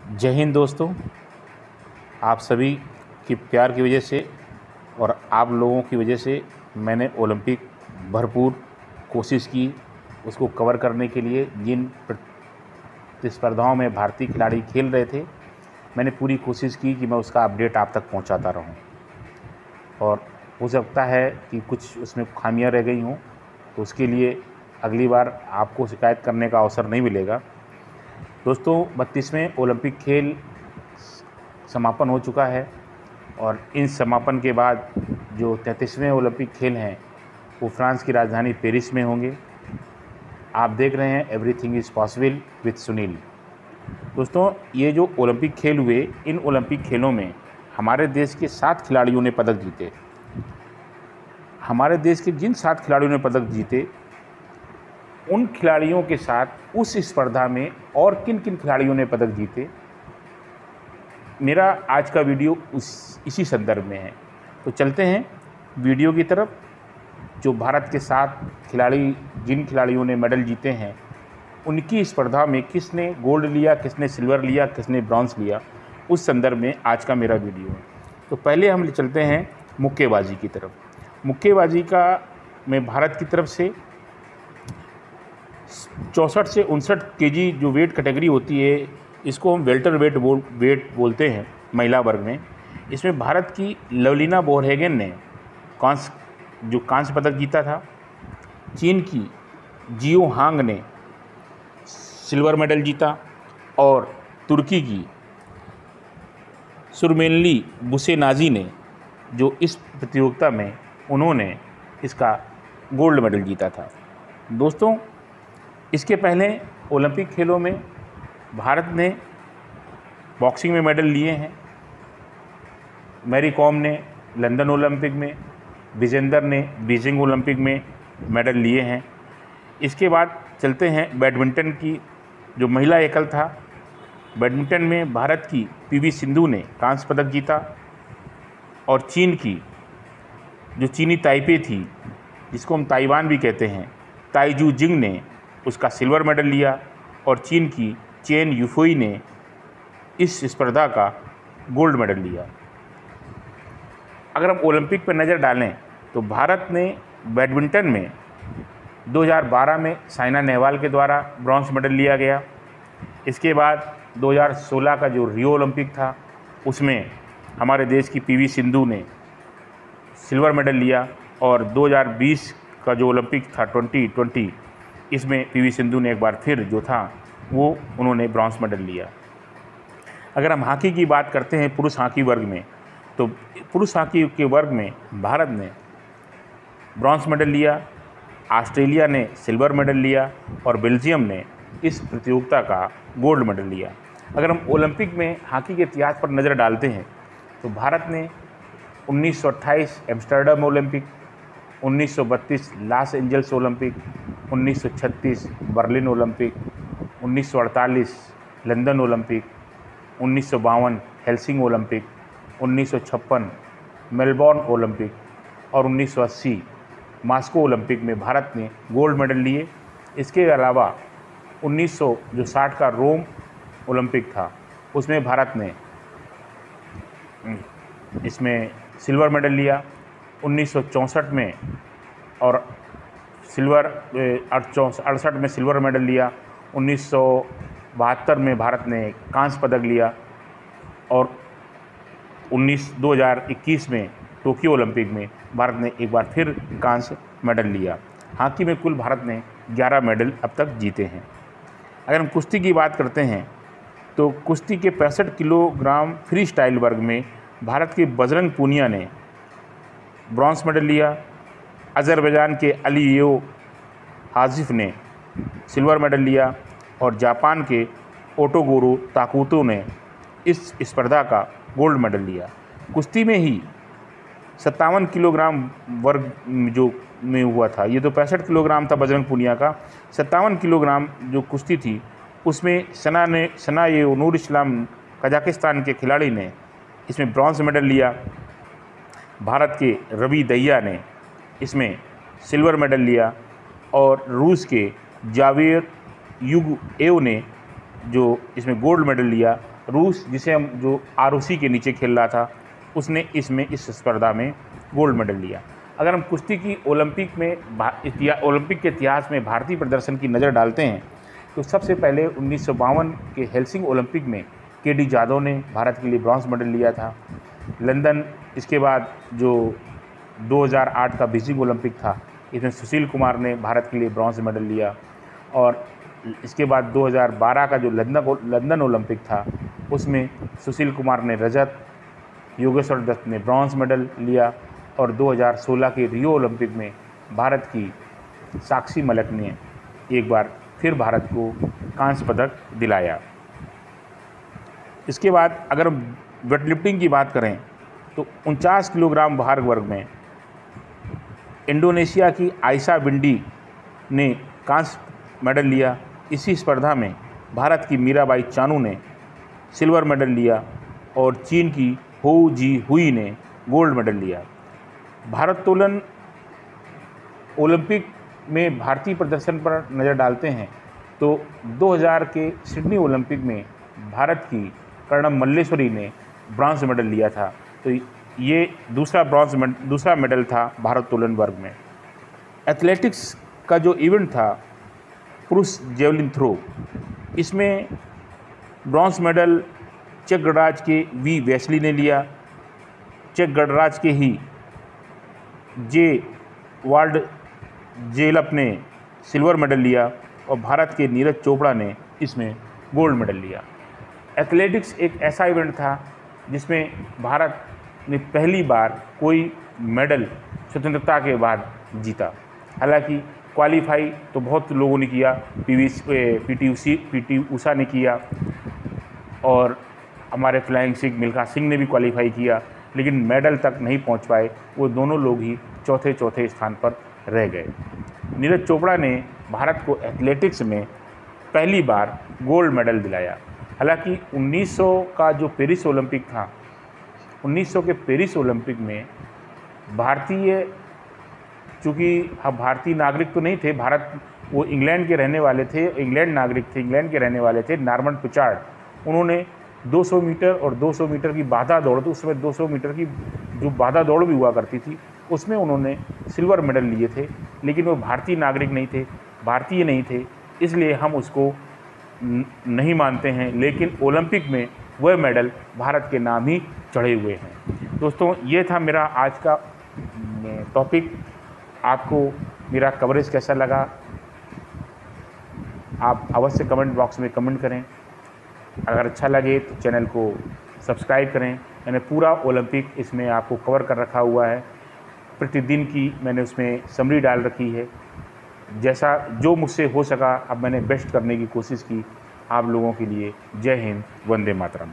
जय हिंद दोस्तों। आप सभी की प्यार की वजह से और आप लोगों की वजह से मैंने ओलंपिक भरपूर कोशिश की उसको कवर करने के लिए। जिन प्रतिस्पर्धाओं में भारतीय खिलाड़ी खेल रहे थे, मैंने पूरी कोशिश की कि मैं उसका अपडेट आप तक पहुंचाता रहूं। और हो सकता है कि कुछ उसमें खामियां रह गई हों, तो उसके लिए अगली बार आपको शिकायत करने का अवसर नहीं मिलेगा। दोस्तों, 32वें ओलंपिक खेल समापन हो चुका है और इन समापन के बाद जो 33वें ओलंपिक खेल हैं वो फ्रांस की राजधानी पेरिस में होंगे। आप देख रहे हैं everything is possible with Sunil. दोस्तों, ये जो ओलंपिक खेल हुए, इन ओलंपिक खेलों में हमारे देश के 7 खिलाड़ियों ने पदक जीते। हमारे देश के जिन 7 खिलाड़ियों ने पदक जीते, उन खिलाड़ियों के साथ उस स्पर्धा में और किन किन खिलाड़ियों ने पदक जीते, मेरा आज का वीडियो इसी संदर्भ में है। तो चलते हैं वीडियो की तरफ। जो भारत के 7 खिलाड़ी, जिन खिलाड़ियों ने मेडल जीते हैं, उनकी स्पर्धा में किसने गोल्ड लिया, किसने सिल्वर लिया, किसने ब्रॉन्ज लिया, उस संदर्भ में आज का मेरा वीडियो है। तो पहले हम चलते हैं मुक्केबाजी की तरफ। मुक्केबाजी का में भारत की तरफ से 64 से 59 केजी जो वेट कैटेगरी होती है, इसको हम वेल्टर वेट बोलते हैं महिला वर्ग में। इसमें भारत की लवलीना बोरगोहेन ने कांस्य पदक जीता था। चीन की जियो हांग ने सिल्वर मेडल जीता और तुर्की की सुरमेनली बुसेनाजी ने, जो इस प्रतियोगिता में उन्होंने इसका गोल्ड मेडल जीता था। दोस्तों, इसके पहले ओलंपिक खेलों में भारत ने बॉक्सिंग में मेडल लिए हैं। मैरी कॉम ने लंदन ओलंपिक में, विजेंदर ने बीजिंग ओलंपिक में मेडल लिए हैं। इसके बाद चलते हैं बैडमिंटन की, जो महिला एकल था। बैडमिंटन में भारत की पीवी सिंधु ने कांस्य पदक जीता और चीन की जो चीनी ताइपे थी, जिसको हम ताइवान भी कहते हैं, ताइजू जिंग ने उसका सिल्वर मेडल लिया और चीन की चेन युफोई ने इस स्पर्धा का गोल्ड मेडल लिया। अगर हम ओलंपिक पर नज़र डालें तो भारत ने बैडमिंटन में 2012 में साइना नेहवाल के द्वारा ब्रॉन्ज मेडल लिया गया। इसके बाद 2016 का जो रियो ओलंपिक था, उसमें हमारे देश की पीवी सिंधु ने सिल्वर मेडल लिया और 2020 का जो ओलंपिक था 2020, इसमें पीवी सिंधु ने एक बार फिर जो था वो उन्होंने ब्रॉन्ज मेडल लिया। अगर हम हॉकी की बात करते हैं पुरुष हॉकी वर्ग में, तो पुरुष हॉकी के वर्ग में भारत ने ब्रॉन्ज मेडल लिया, ऑस्ट्रेलिया ने सिल्वर मेडल लिया और बेल्जियम ने इस प्रतियोगिता का गोल्ड मेडल लिया। अगर हम ओलंपिक में हॉकी के इतिहास पर नज़र डालते हैं तो भारत ने 1928 Amsterdam Olympic, 1932 Los Angeles Olympic, 1936 Berlin Olympic, 1948 London Olympic, 1952 Helsing Olympic, 1956 Melbourne Olympic और 1980 मॉस्को ओलंपिक में भारत ने गोल्ड मेडल लिए। इसके अलावा 1960 का रोम ओलंपिक था, उसमें भारत ने इसमें सिल्वर मेडल लिया। 1964 में और सिल्वर 68 में सिल्वर मेडल लिया। 1972 में भारत ने कांस्य पदक लिया और 2021 में टोक्यो ओलंपिक में भारत ने एक बार फिर कांस्य मेडल लिया। हॉकी में कुल भारत ने 11 मेडल अब तक जीते हैं। अगर हम कुश्ती की बात करते हैं तो कुश्ती के 65 किलोग्राम फ्री स्टाइल वर्ग में भारत के बजरंग पूनिया ने ब्रॉन्ज मेडल लिया। अज़रबैजान के अलीयो हाजिफ ने सिल्वर मेडल लिया और जापान के ओटोगुरो ताकुतो ने इस स्पर्धा का गोल्ड मेडल लिया। कुश्ती में ही 57 किलोग्राम वर्ग जो में हुआ था, ये तो 65 किलोग्राम था बजरंग पूनिया का, 57 किलोग्राम जो कुश्ती थी उसमें सना ये नूर इस्लाम कजाकिस्तान के खिलाड़ी ने इसमें ब्रॉन्ज मेडल लिया। भारत के रवि दहिया ने इसमें सिल्वर मेडल लिया और रूस के जावेर युगएव ने जो इसमें गोल्ड मेडल लिया। रूस, जिसे हम जो ROC के नीचे खेल रहा था, उसने इसमें इस स्पर्धा में गोल्ड मेडल लिया। अगर हम कुश्ती की ओलंपिक के इतिहास में भारतीय प्रदर्शन की नज़र डालते हैं तो सबसे पहले 1952 के हेलसिंकी ओलंपिक में KD जाधव ने भारत के लिए ब्रॉन्ज मेडल लिया था। लंदन, इसके बाद जो 2008 का बीजिंग ओलंपिक था, इसमें सुशील कुमार ने भारत के लिए ब्रॉन्ज मेडल लिया। और इसके बाद 2012 का जो लंदन ओलंपिक था, उसमें सुशील कुमार ने रजत, योगेश्वर दत्त ने ब्रॉन्ज मेडल लिया। और 2016 के रियो ओलंपिक में भारत की साक्षी मलिक ने एक बार फिर भारत को कांस्य पदक दिलाया। इसके बाद अगर हम वेटलिफ्टिंग की बात करें तो 49 किलोग्राम भार वर्ग में इंडोनेशिया की आयशा बिंडी ने कांस्य मेडल लिया। इसी स्पर्धा में भारत की मीराबाई चानू ने सिल्वर मेडल लिया और चीन की हो जी हुई ने गोल्ड मेडल लिया। भारोत्तोलन ओलंपिक में भारतीय प्रदर्शन पर नज़र डालते हैं तो 2000 के सिडनी ओलंपिक में भारत की कर्णम मल्लेश्वरी ने ब्रॉन्ज मेडल लिया था। तो ये दूसरा मेडल था भारोत्तोलन वर्ग में। एथलेटिक्स का जो इवेंट था पुरुष जेवलिन थ्रो, इसमें ब्रॉन्ज मेडल चेक गणराज्य के वी वेस्ली ने लिया। चेक गणराज्य के ही जे वाल्ड जेलप ने सिल्वर मेडल लिया और भारत के नीरज चोपड़ा ने इसमें गोल्ड मेडल लिया। एथलेटिक्स एक ऐसा इवेंट था जिसमें भारत ने पहली बार कोई मेडल स्वतंत्रता के बाद जीता। हालांकि क्वालिफाई तो बहुत लोगों ने किया, पीटी ऊषा ने किया और हमारे फ्लाइंग सिख मिल्खा सिंह ने भी क्वालिफाई किया, लेकिन मेडल तक नहीं पहुंच पाए। वो दोनों लोग ही चौथे स्थान पर रह गए। नीरज चोपड़ा ने भारत को एथलेटिक्स में पहली बार गोल्ड मेडल दिलाया। हालांकि 1900 का जो पेरिस ओलंपिक था, 1900 के पेरिस ओलंपिक में चूँकि हम भारतीय नागरिक तो नहीं थे, वो इंग्लैंड के रहने वाले थे, इंग्लैंड के रहने वाले थे। नॉर्मन पिचार्ड, उन्होंने 200 मीटर और 200 मीटर की बाधा दौड़, तो उस समय 200 मीटर की जो बाधा दौड़ भी हुआ करती थी, उसमें उन्होंने सिल्वर मेडल लिए थे। लेकिन वो भारतीय नागरिक नहीं थे, भारतीय नहीं थे, इसलिए हम उसको नहीं मानते हैं। लेकिन ओलंपिक में वह मेडल भारत के नाम ही चढ़े हुए हैं। दोस्तों, ये था मेरा आज का टॉपिक। आपको मेरा कवरेज कैसा लगा, आप अवश्य कमेंट बॉक्स में कमेंट करें। अगर अच्छा लगे तो चैनल को सब्सक्राइब करें। मैंने पूरा ओलंपिक इसमें आपको कवर कर रखा हुआ है। प्रतिदिन की मैंने उसमें समरी डाल रखी है। जैसा जो मुझसे हो सका, अब मैंने बेस्ट करने की कोशिश की आप लोगों के लिए। जय हिंद, वंदे मातरम।